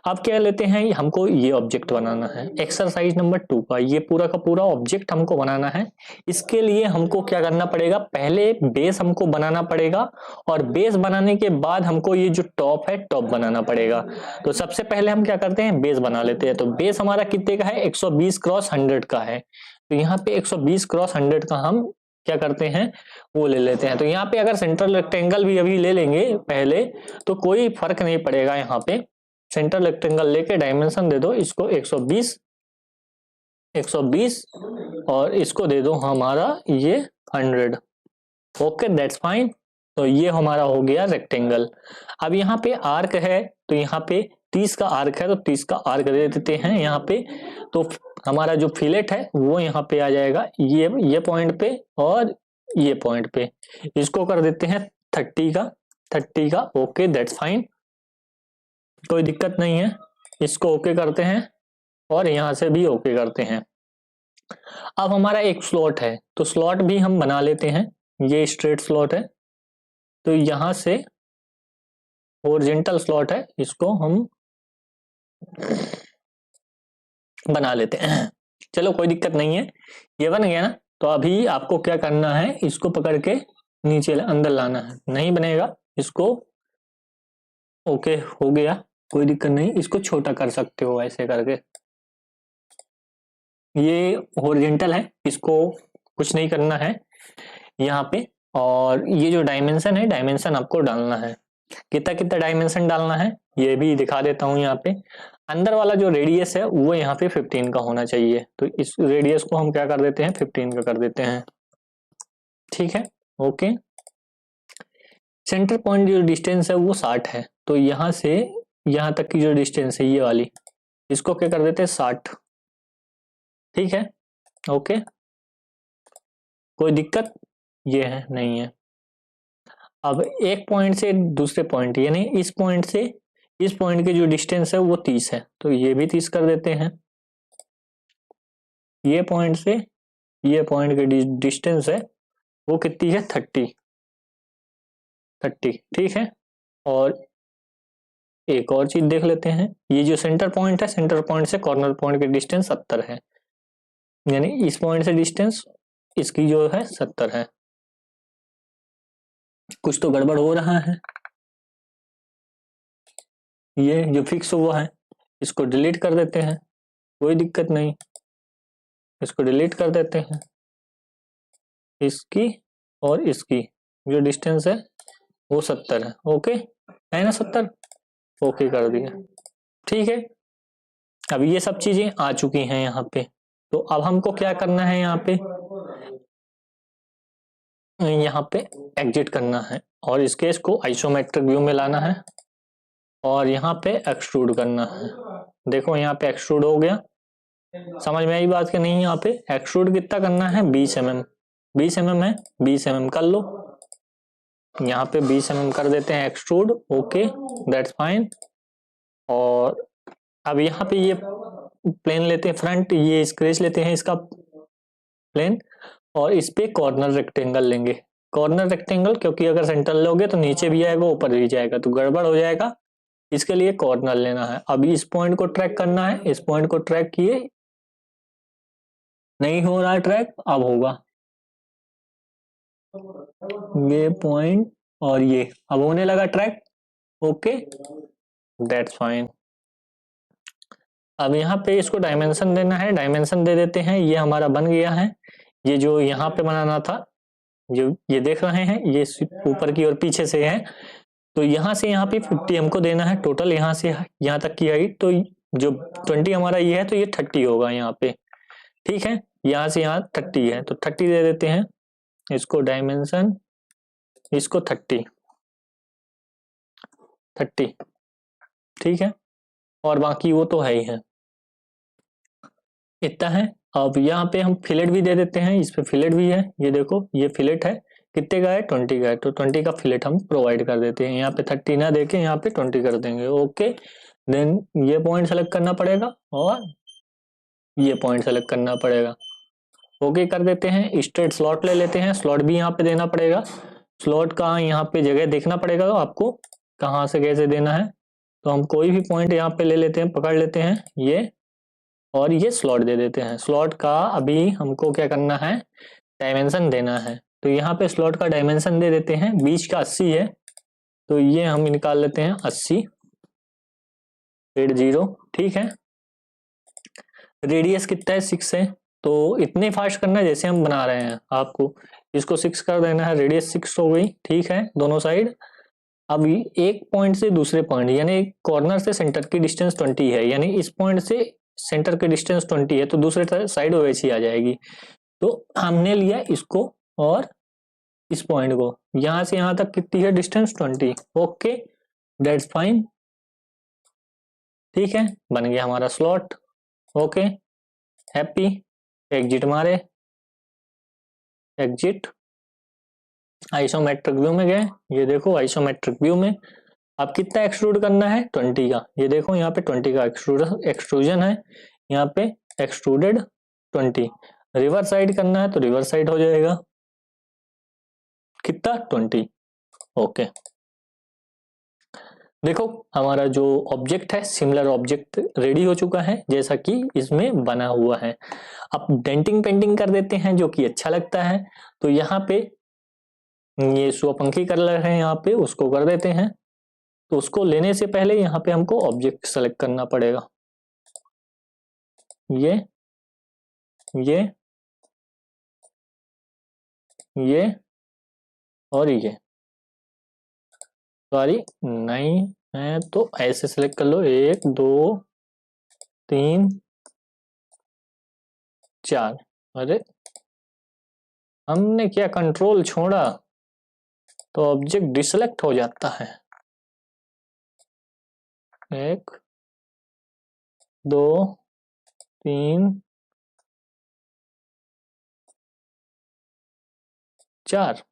अब क्या लेते हैं, हमको ये ऑब्जेक्ट बनाना है एक्सरसाइज नंबर 2 का, ये पूरा का पूरा ऑब्जेक्ट हमको बनाना है। इसके लिए हमको क्या करना पड़ेगा, पहले बेस हमको बनाना पड़ेगा और बेस बनाने के बाद हमको ये जो टॉप है टॉप बनाना पड़ेगा। तो सबसे पहले हम क्या करते हैं, बेस बना लेते हैं। तो बेस हमारा कितने का है, 120 क्रॉस 100 का है। तो यहाँ पे 120 क्रॉस 100 का हम क्या करते हैं, वो ले लेते हैं। तो यहाँ पे अगर सेंट्रल रेक्टेंगल भी अभी ले लेंगे पहले तो कोई फर्क नहीं पड़ेगा। यहाँ पे सेंट्रल रेक्टेंगल लेके डायमेंशन दे दो इसको 120 और इसको दे दो हमारा ये 100। Okay that's fine. तो ये हमारा हो गया रेक्टेंगल। अब यहाँ पे आर्क है, तो यहाँ पे 30 का आर्क है, तो 30 का आर्क दे देते हैं यहाँ पे। तो हमारा जो फिलेट है वो यहाँ पे आ जाएगा, ये पॉइंट पे और ये पॉइंट पे। इसको कर देते हैं 30 का। ओके दैट्स फाइन, कोई दिक्कत नहीं है। इसको ओके करते हैं और यहां से भी ओके करते हैं। अब हमारा एक स्लॉट है, तो स्लॉट भी हम बना लेते हैं। ये स्ट्रेट स्लॉट है, तो यहां से हॉरिजॉन्टल स्लॉट है, इसको हम बना लेते हैं। चलो कोई दिक्कत नहीं है, ये बन गया ना। तो अभी आपको क्या करना है, इसको पकड़ के नीचे अंदर लाना है। नहीं बनेगा, इसको ओके हो गया, कोई दिक्कत नहीं। इसको छोटा कर सकते हो ऐसे करके। ये हॉरिजॉन्टल है, इसको कुछ नहीं करना है यहाँ पे। और ये जो डायमेंशन है, डायमेंशन आपको डालना है। कितना कितना डायमेंशन डालना है ये भी दिखा देता हूँ। यहाँ पे अंदर वाला जो रेडियस है वो यहाँ पे 15 का होना चाहिए। तो इस रेडियस को हम क्या कर देते हैं, 15 का कर देते हैं। ठीक है, ओके। सेंटर पॉइंट जो डिस्टेंस है वो 60 है। तो यहाँ से यहाँ तक की जो डिस्टेंस है ये वाली, इसको क्या कर देते हैं 60। ठीक है, ओके, कोई दिक्कत ये है नहीं है। अब एक पॉइंट से दूसरे पॉइंट, यानी इस पॉइंट से इस पॉइंट की जो डिस्टेंस है वो 30 है, तो ये भी 30 कर देते हैं। ये पॉइंट से ये पॉइंट की डिस्टेंस है वो कितनी है, 30। ठीक है। और एक और चीज देख लेते हैं, ये जो सेंटर पॉइंट है, सेंटर पॉइंट से कॉर्नर पॉइंट की डिस्टेंस 70 है, यानी इस पॉइंट से डिस्टेंस इसकी जो है 70 है। कुछ तो गड़बड़ हो रहा है। ये जो फिक्स हुआ है इसको डिलीट कर देते हैं, कोई दिक्कत नहीं। इसको डिलीट कर देते हैं, इसकी और इसकी जो डिस्टेंस है वो 70 है। ओके है ना, 70। ओके कर दिया, ठीक है। अब ये सब चीजें आ चुकी हैं यहाँ पे। तो अब हमको क्या करना है, यहाँ पे एग्जिट करना है और इस केस को आइसोमेट्रिक व्यू में लाना है और यहाँ पे एक्सट्रूड करना है। देखो यहाँ पे एक्सट्रूड हो गया, समझ में आई बात कि नहीं। यहाँ पे एक्सट्रूड कितना करना है, 20 mm। 20 mm है, 20 mm कर लो। यहाँ पे 20 mm कर देते हैं एक्सट्रूड। Okay that's fine. और अब यहाँ पे ये प्लेन लेते हैं फ्रंट, ये स्क्रेच लेते हैं इसका प्लेन और इस पे कॉर्नर रेक्टेंगल लेंगे। कॉर्नर रेक्टेंगल क्योंकि अगर सेंटर लोगे तो नीचे भी आएगा ऊपर भी जाएगा तो गड़बड़ हो जाएगा, इसके लिए कॉर्नर लेना है। अब इस पॉइंट को ट्रैक करना है, इस पॉइंट को ट्रैक किए, नहीं हो रहा है ट्रैक, अब होगा ये पॉइंट और ये अब होने लगा ट्रैक। Okay that's fine. अब यहाँ पे इसको डायमेंशन देना है, डायमेंशन दे देते हैं। ये हमारा बन गया है। ये जो यहाँ पे बनाना था, जो ये देख रहे हैं ये ऊपर की और पीछे से है, तो यहाँ से यहाँ पे 50 हमको देना है टोटल, यहाँ से यहाँ तक की हाइट। तो जो 20 हमारा ये है तो ये 30 होगा यहाँ पे। ठीक है, यहाँ से यहाँ 30 है तो 30 दे देते हैं इसको डायमेंशन, इसको 30। ठीक है, और बाकी वो तो है ही है, इतना है। अब यहाँ पे हम फिलेट भी दे देते हैं, इस पे फिलेट भी है। ये देखो ये फिलेट है, कितने का है, 20 का है, तो 20 का फिलेट हम प्रोवाइड कर देते हैं। यहाँ पे 30 ना देके यहाँ पे 20 कर देंगे। ओके देन ये पॉइंट सेलेक्ट करना पड़ेगा और ये पॉइंट सेलेक्ट करना पड़ेगा। ओके कर देते हैं। स्ट्रेट स्लॉट ले लेते हैं, स्लॉट भी यहाँ पे देना पड़ेगा। स्लॉट का यहाँ पे जगह देखना पड़ेगा आपको, कहाँ से कैसे देना है। तो हम कोई भी पॉइंट यहाँ पे ले लेते हैं, पकड़ लेते हैं ये, और ये स्लॉट दे देते हैं। स्लॉट का अभी हमको क्या करना है, डायमेंशन देना है। तो यहाँ पे स्लॉट का डायमेंशन दे देते हैं, बीच का 80 है, तो ये हम निकाल लेते हैं 80 80। ठीक है, रेडियस कितना है, 6 है। तो इतने फास्ट करना है जैसे हम बना रहे हैं, आपको इसको 6 कर देना है, रेडियस 6 हो गई। ठीक है, दोनों साइड। अब एक पॉइंट से दूसरे पॉइंट, यानी कॉर्नर से सेंटर की डिस्टेंस 20 है, यानी इस पॉइंट से सेंटर की डिस्टेंस 20 है, तो दूसरे साइड वैसी आ जाएगी। तो हमने लिया इसको और इस पॉइंट को, यहां से यहां तक कितनी है डिस्टेंस, 20। Okay, that's fine. ठीक है, बन गया हमारा स्लॉट। Okay, happy. एग्जिट मारे, एग्जिट, आइसोमेट्रिक व्यू में गए। ये देखो आइसोमेट्रिक व्यू में अब कितना एक्सट्रूड करना है, 20 का। ये देखो यहाँ पे 20 का एक्सट्रूजन है, यहाँ पे एक्सट्रूडेड 20। रिवर्स साइड करना है तो रिवर्स साइड हो जाएगा, कितना, 20। ओके, देखो हमारा जो ऑब्जेक्ट है, सिमिलर ऑब्जेक्ट रेडी हो चुका है जैसा कि इसमें बना हुआ है। अब डेंटिंग पेंटिंग कर देते हैं, जो कि अच्छा लगता है। तो यहाँ पे ये स्वपंखी कलर है, यहाँ पे उसको कर देते हैं। तो उसको लेने से पहले यहाँ पे हमको ऑब्जेक्ट सेलेक्ट करना पड़ेगा, ये ये ये और ये, सॉरी नहीं है तो ऐसे सेलेक्ट कर लो, 1 2 3 4। अरे हमने क्या कंट्रोल छोड़ा, तो ऑब्जेक्ट डिसेलेक्ट हो जाता है। 1 2 3 4।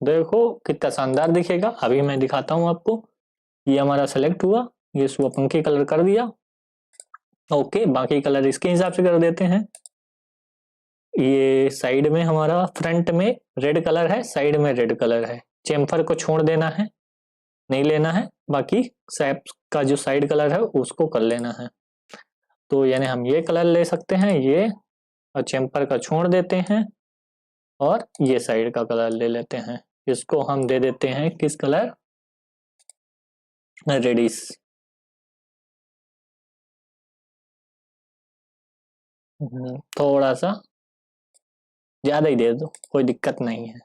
देखो कितना शानदार दिखेगा। अभी मैं दिखाता हूं आपको, ये हमारा सेलेक्ट हुआ, ये स्वपंखी कलर कर दिया। ओके, बाकी कलर इसके हिसाब से कर देते हैं। ये साइड में हमारा, फ्रंट में रेड कलर है, साइड में रेड कलर है। चेम्फर को छोड़ देना है, नहीं लेना है, बाकी सैप का जो साइड कलर है उसको कर लेना है। तो यानी हम ये कलर ले सकते हैं, ये, और चेम्पर का छोड़ देते हैं, और ये साइड का कलर ले लेते हैं। इसको हम दे देते हैं किस कलर, रेडिश। थोड़ा सा ज्यादा ही दे दो, कोई दिक्कत नहीं है।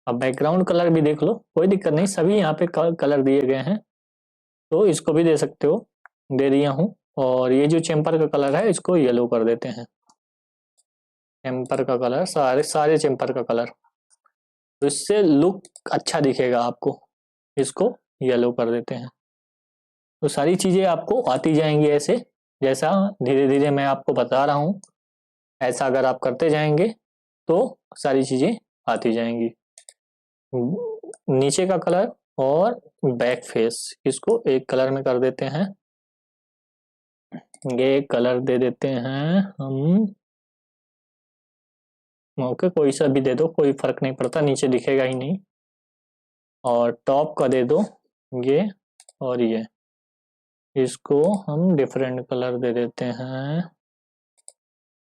अब बैकग्राउंड कलर भी देख लो, कोई दिक्कत नहीं, सभी यहाँ पे कलर दिए गए हैं, तो इसको भी दे सकते हो, दे दिया हूँ। और ये जो चेम्पर का कलर है इसको येलो कर देते हैं, चेम्पर का कलर, सारे सारे चेम्पर का कलर, तो इससे लुक अच्छा दिखेगा आपको। इसको येलो कर देते हैं। तो सारी चीजें आपको आती जाएंगी ऐसे, जैसा धीरे धीरे मैं आपको बता रहा हूँ, ऐसा अगर आप करते जाएंगे तो सारी चीजें आती जाएंगी। नीचे का कलर और बैक फेस, इसको एक कलर में कर देते हैं। ये कलर दे देते हैं हम, ओके, कोई सा भी दे दो, कोई फर्क नहीं पड़ता, नीचे दिखेगा ही नहीं। और टॉप का दे दो ये, और ये, इसको हम डिफरेंट कलर दे देते हैं।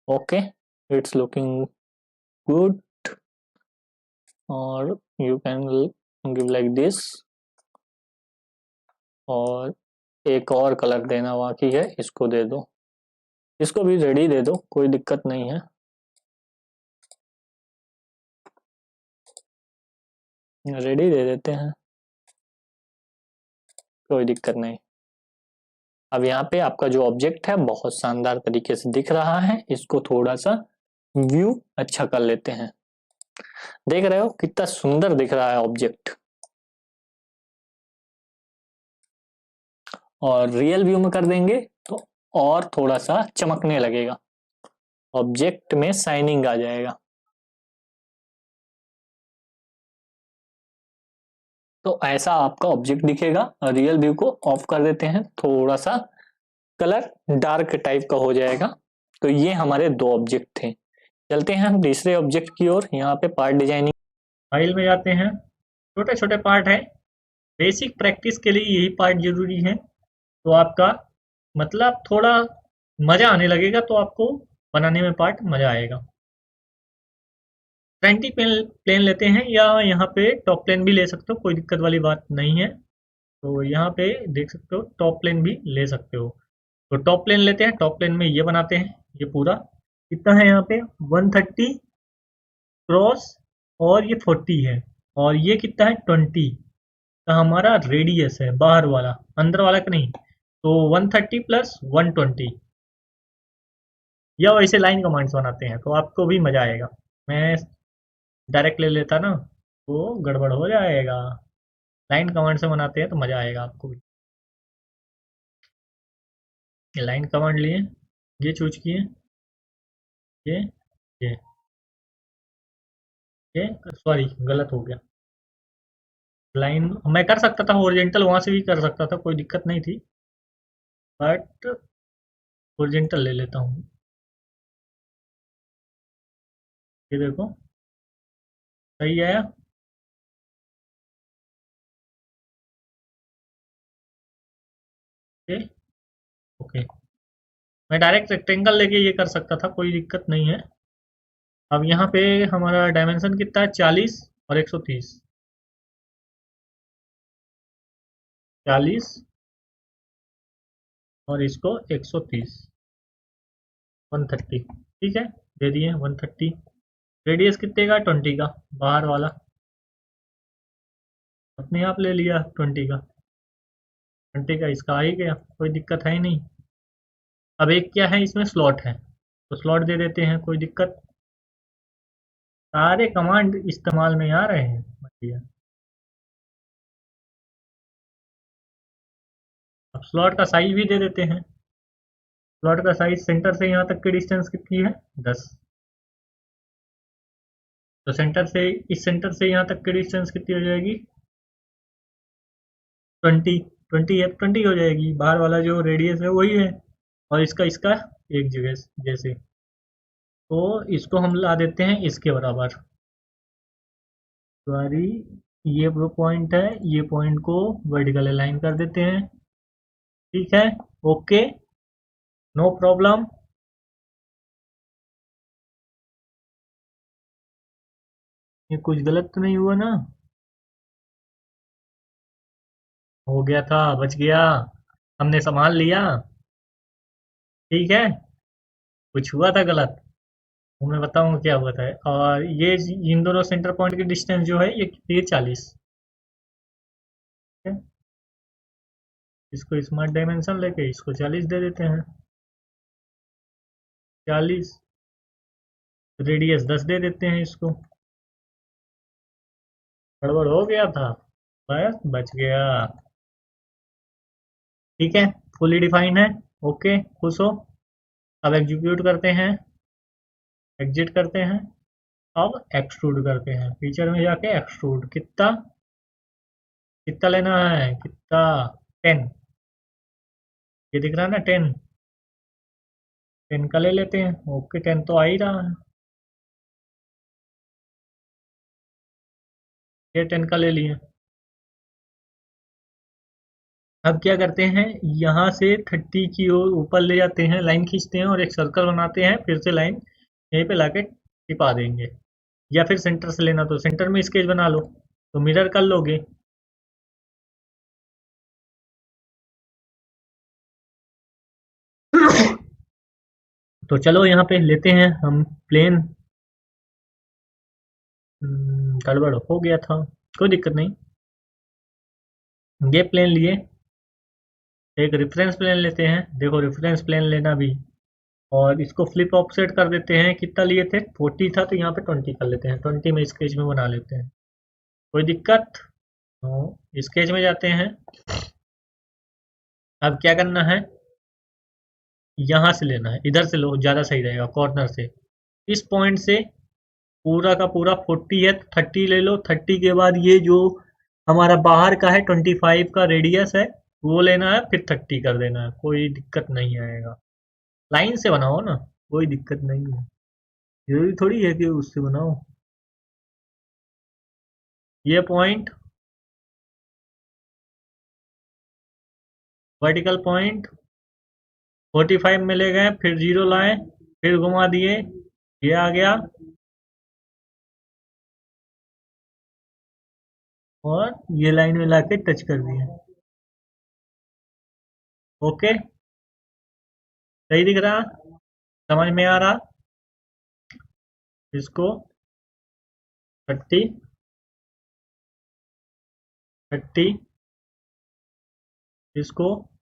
Okay, it's looking good. और you can give like this. और एक और कलर देना बाकी है, इसको दे दो, इसको भी रेडी दे दो, कोई दिक्कत नहीं है। रेडी दे देते हैं, कोई दिक्कत नहीं। अब यहाँ पे आपका जो ऑब्जेक्ट है बहुत शानदार तरीके से दिख रहा है, इसको थोड़ा सा व्यू अच्छा कर लेते हैं। देख रहे हो कितना सुंदर दिख रहा है ऑब्जेक्ट। और रियल व्यू में कर देंगे तो और थोड़ा सा चमकने लगेगा, ऑब्जेक्ट में शाइनिंग आ जाएगा। तो ऐसा आपका ऑब्जेक्ट दिखेगा। रियल व्यू को ऑफ कर देते हैं, थोड़ा सा कलर डार्क टाइप का हो जाएगा। तो ये हमारे दो ऑब्जेक्ट थे। चलते हैं हम तीसरे ऑब्जेक्ट की ओर। यहाँ पे पार्ट डिजाइनिंग फाइल में जाते हैं, छोटे छोटे पार्ट है, बेसिक प्रैक्टिस के लिए यही पार्ट जरूरी है। तो आपका मतलब थोड़ा मजा आने लगेगा, तो आपको बनाने में पार्ट मजा आएगा। फ्रंटी प्लेन लेते हैं, या यहाँ पे टॉप प्लेन भी ले सकते हो, कोई दिक्कत वाली बात नहीं है। तो यहाँ पे देख सकते हो टॉप प्लेन भी ले सकते हो। तो टॉप प्लेन लेते हैं, टॉप प्लेन में ये बनाते हैं। ये पूरा कितना है यहाँ पे 130 क्रॉस, और ये 40 है, और ये कितना है 20 का हमारा रेडियस है, बाहर वाला, अंदर वाला का नहीं। तो 130 प्लस 120, या वैसे लाइन कमांड्स बनाते हैं तो आपको भी मजा आएगा। मैं डायरेक्ट ले लेता ना तो गड़बड़ हो जाएगा। लाइन कमांड से बनाते हैं तो मजा आएगा आपको भी। ये लाइन कमांड लिए, ये चूज किए, ये ये ये सॉरी गलत हो गया। लाइन मैं कर सकता था हॉरिजॉन्टल, वहां से भी कर सकता था, कोई दिक्कत नहीं थी, बट हॉरिजॉन्टल ले लेता हूँ। ये देखो सही आया। ओके ओके, मैं डायरेक्ट रेक्टेंगल लेके ये कर सकता था, कोई दिक्कत नहीं है। अब यहाँ पे हमारा डायमेंशन कितना है 40 और 130, 40 और इसको 130, 130 ठीक है, दे दिए 130। रेडियस कितने का 20 का, बाहर वाला अपने आप ले लिया 20 का, 20 का इसका आ ही गया, कोई दिक्कत है ही नहीं। अब एक क्या है इसमें स्लॉट है, तो स्लॉट दे देते हैं, कोई दिक्कत। सारे कमांड इस्तेमाल में आ रहे हैं बढ़िया। अब स्लॉट का साइज भी दे देते हैं। स्लॉट का साइज सेंटर से यहाँ तक की डिस्टेंस कितनी है 10, तो सेंटर से इस सेंटर से यहाँ तक की डिस्टेंस कितनी हो जाएगी 20, 20 है 20 हो जाएगी, बाहर वाला जो रेडियस है वही है, और इसका इसका एक जगह जैसे। तो इसको हम ला देते हैं इसके बराबर, सॉरी ये वो पॉइंट है, ये पॉइंट को वर्टिकल अलाइन कर देते हैं, ठीक है, ओके, नो प्रॉब्लम। ये कुछ गलत तो नहीं हुआ ना, हो गया था, बच गया, हमने संभाल लिया, ठीक है। कुछ हुआ था गलत, वो मैं बताऊंगा क्या हुआ था। और ये इन दोनों सेंटर पॉइंट की डिस्टेंस जो है ये कितनी है 40, ठीक है। इसको स्मार्ट डायमेंशन लेके इसको 40 दे देते हैं, 40, रेडियस 10 दे देते हैं इसको। गड़बड़ हो गया था, बस बच गया, ठीक है, फुली डिफाइंड है, ओके, खुश हो। अब एग्जीक्यूट करते हैं, एग्जिट करते हैं, अब एक्सट्रूड करते हैं, फीचर में जाके एक्सट्रूड कितना कितना लेना है, कितना 10, ये दिख रहा है ना 10, 10 का ले लेते हैं, ओके 10 तो आ ही रहा है, ये 10 का ले लिए। अब क्या करते हैं, यहाँ से 30 की ओर ऊपर ले जाते हैं, लाइन खींचते हैं और एक सर्कल बनाते हैं, फिर से लाइन यहीं पे लाके टिपा देंगे। या फिर सेंटर से लेना तो सेंटर में स्केच बना लो, तो मिरर कर लोगे। तो चलो यहाँ पे लेते हैं हम प्लेन, गड़बड़ हो गया था, कोई दिक्कत नहीं। ये प्लेन लिए, एक रेफरेंस प्लेन लेते हैं, देखो रेफरेंस प्लेन लेना भी, और इसको फ्लिप ऑफसेट कर देते हैं, कितना लिए थे 40 था, तो यहाँ पे 20 कर लेते हैं, 20 में स्केच में बना लेते हैं, कोई दिक्कत। तो स्केच में जाते हैं, अब क्या करना है, यहाँ से लेना है, इधर से लो ज़्यादा सही रहेगा, कॉर्नर से, इस पॉइंट से पूरा का पूरा 40 है, 30 ले लो, 30 के बाद ये जो हमारा बाहर का है 25 का रेडियस है वो लेना है, फिर 30 कर देना है, कोई दिक्कत नहीं आएगा। लाइन से बनाओ ना, कोई दिक्कत नहीं है, जरूरी थोड़ी है कि उससे बनाओ। ये पॉइंट वर्टिकल पॉइंट 45 में ले गए, फिर 0 लाए, फिर घुमा दिए, ये आ गया और ये लाइन में लाके टच कर दिए। ओके, सही दिख रहा, समझ में आ रहा। इसको 30 30, इसको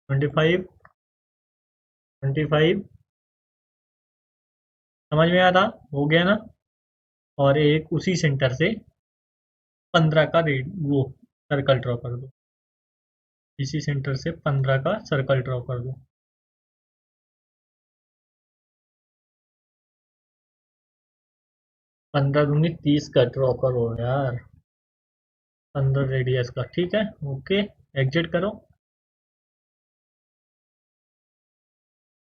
25 25, समझ में आ रहा, हो गया ना। और एक उसी सेंटर से 15 का रेड वो सर्कल ड्रॉ कर दो, इसी सेंटर से 15 का सर्कल ड्रॉ कर दो। 15 दूनी 30 का ड्रॉ करो यार, 15 रेडियस का, ठीक है। ओके, एग्जिट करो।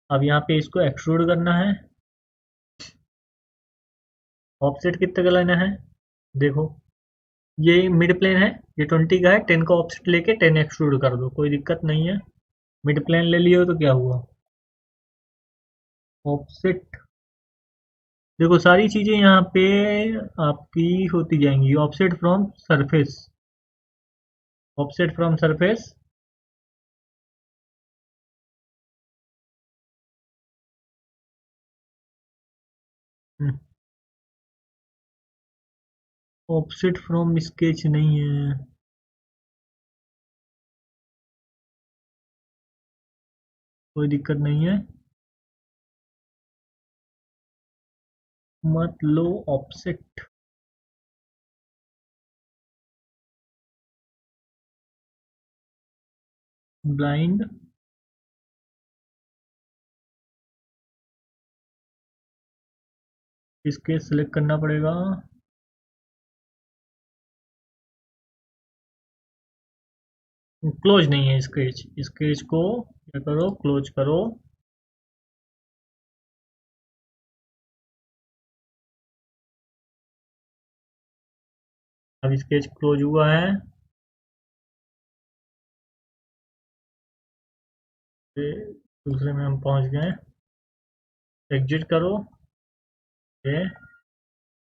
अब यहाँ पे इसको एक्सट्रूड करना है। ऑफसेट कितने का लेना है, देखो ये मिड प्लेन है, ये 20 का है, 10 का ऑफसेट लेके 10 एक्सट्रूड कर दो, कोई दिक्कत नहीं है। मिड प्लेन ले लियो तो क्या हुआ, ऑफसेट, देखो सारी चीजें यहाँ पे आपकी होती जाएंगी। Offset from surface, offset from surface, offset from sketch नहीं है, कोई दिक्कत नहीं है, मत लो ऑफसेट। ब्लाइंड, इसके सिलेक्ट करना पड़ेगा, क्लोज नहीं है स्केच, स्केच को क्या करो, क्लोज करो। अब स्केच क्लोज हुआ है, दूसरे में हम पहुंच गए, एग्जिट करो। ये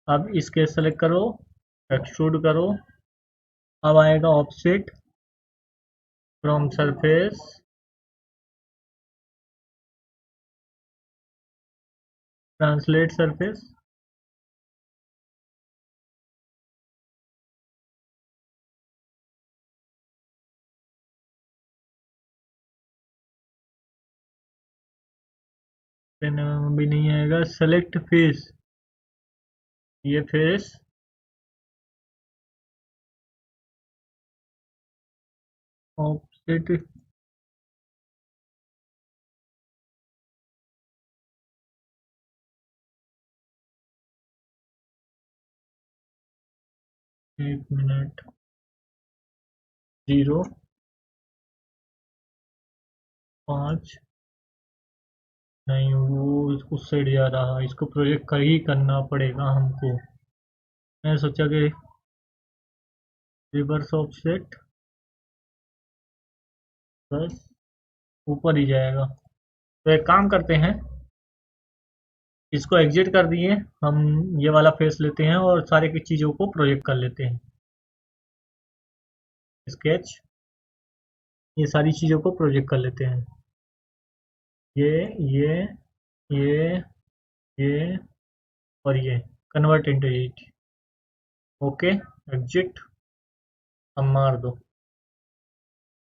अब स्केच सेलेक्ट करो, एक्सट्रूड करो, अब आएगा offset from surface, translate surface, भी नहीं आएगा, सेलेक्ट फेस, ये फेस, ऑफसेट, 1 मिनट, 0 5, नहीं वो उस साइड जा रहा, इसको प्रोजेक्ट कर ही करना पड़ेगा हमको। मैं सोचा कि रिवर्स ऑफसेट बस ऊपर ही जाएगा, तो एक काम करते हैं, इसको एग्जिट कर दिए, हम ये वाला फेस लेते हैं और सारे की चीज़ों को प्रोजेक्ट कर लेते हैं। स्केच, ये सारी चीज़ों को प्रोजेक्ट कर लेते हैं, ये ये ये ये और ये, convert into it. Okay, exit, अब मार दो,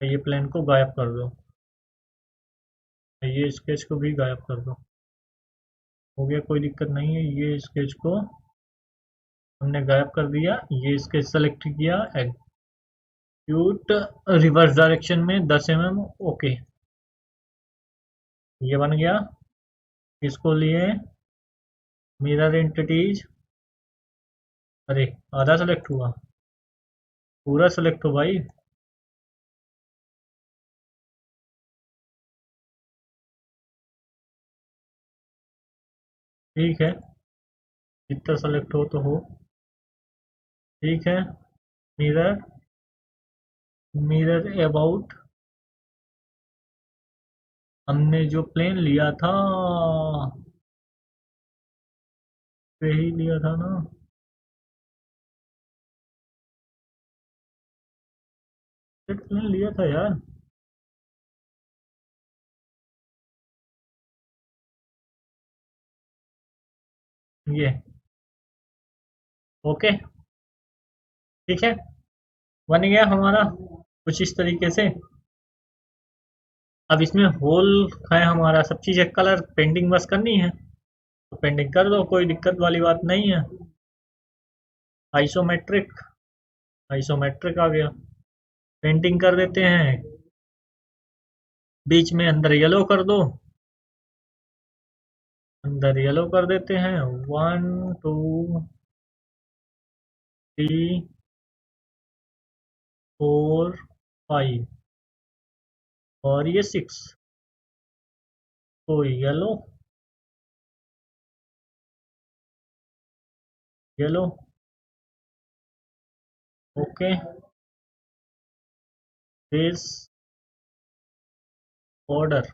ये प्लेन को गायब कर दो, ये स्केच को भी गायब कर दो, हो गया, कोई दिक्कत नहीं है। ये स्केच को हमने गायब कर दिया, ये स्केच सेलेक्ट किया, एक्यूट रिवर्स डायरेक्शन में 10 mm, ओके, ये बन गया। इसको लिए मिरर एंटिटीज, अरे आधा सेलेक्ट हुआ, पूरा सेलेक्ट हो भाई, ठीक है, जितना सेलेक्ट हो तो हो, ठीक है। मिरर, मिरर अबाउट, हमने जो प्लेन लिया था वही लिया था ना। प्लेन लिया था यार। ये ओके, ठीक है, बन गया हमारा कुछ इस तरीके से। अब इसमें होल है हमारा, सब चीज़ एक कलर पेंटिंग बस करनी है तो पेंटिंग कर दो, कोई दिक्कत वाली बात नहीं है। आइसोमेट्रिक, आइसोमेट्रिक आ गया। पेंटिंग कर देते हैं, बीच में अंदर येलो कर दो, अंदर येलो कर देते हैं। 1 2 3 4 5 और ये 6, तो yellow, yellow, okay, this order,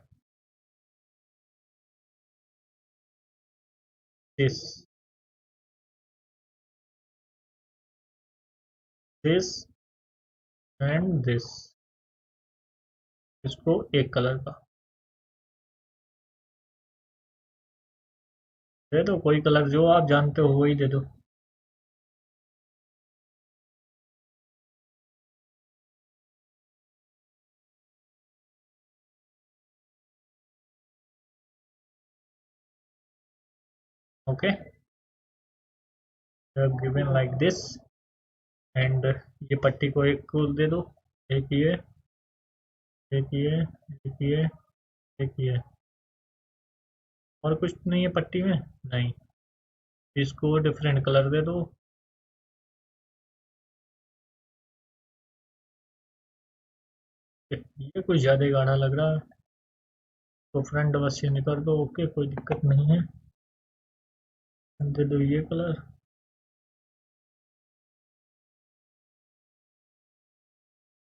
this, this and this, इसको एक कलर का दे दो, कोई कलर जो आप जानते हो वही दे दो। Okay, given like this and ये पट्टी को एक को दे दो, एक ये, एक ये, एक ये, एक ये, और कुछ नहीं है पट्टी में, नहीं, इसको डिफरेंट कलर दे दो। ये कुछ ज्यादा गाढ़ा लग रहा है तो फ्रंट बस ये निकाल दो, ओके कोई दिक्कत नहीं है। दे दो ये कलर,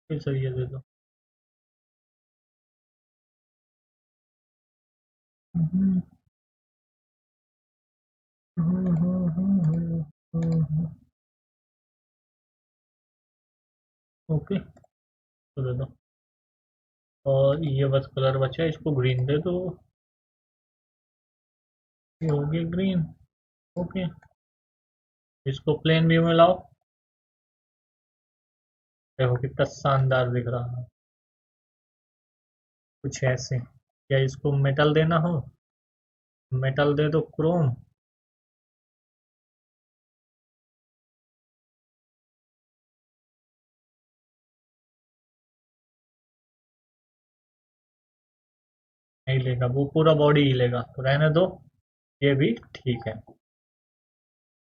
फिर सर ये दे दो। ओके, तो दे दो, और ये बस कलर बचा है, इसको ग्रीन दे दो, ये हो गया ग्रीन। ओके, इसको प्लेन व्यू में लाओ, देखो कितना शानदार दिख रहा है, कुछ ऐसे। या इसको मेटल देना हो, मेटल दे दो, क्रोम, नहीं लेगा वो, पूरा बॉडी ही लेगा, तो रहने दो, ये भी ठीक है।